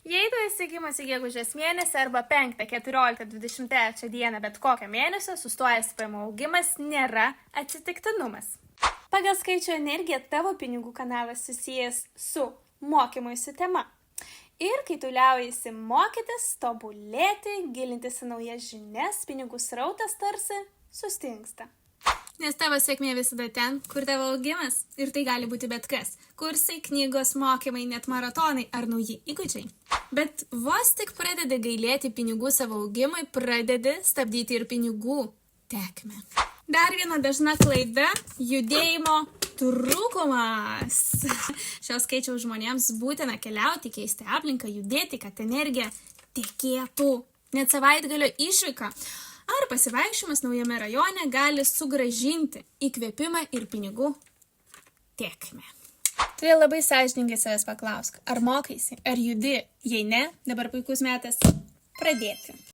Jei tu esi gimusi gegužės mėnesį arba 5, 14, 23 dieną bet kokio mėnesio, sustojęs pajamų augimas nėra atsitiktinumas. Pagal skaičių energiją tavo pinigų kanalas susijęs su mokymuisi tema. Ir kai tu liaujasi mokytis, tobulėti, gilintis į naujas žinias, pinigų srautas tarsi sustingsta. Nes tavo sėkmė visada ten, kur tavo augimas. Ir tai gali būti bet kas. Kursai, knygos, mokymai, net maratonai ar nauji įgūdžiai. Bet vos tik pradedi gailėti pinigų savo augimui, pradedi stabdyti ir pinigų tekmę. Dar viena dažna klaida – judėjimo trūkumas. Šios skaičiaus žmonėms būtina keliauti, keisti aplinką, judėti, kad energija tekėtų. Net savaitgalio išvyka ar pasivaikščiojimas naujame rajone gali sugrąžinti įkvėpimą ir pinigų tėkmę. Tai labai sąžiningai savęs paklausk, ar mokaisi, ar judi, jei ne, dabar puikus metas pradėti.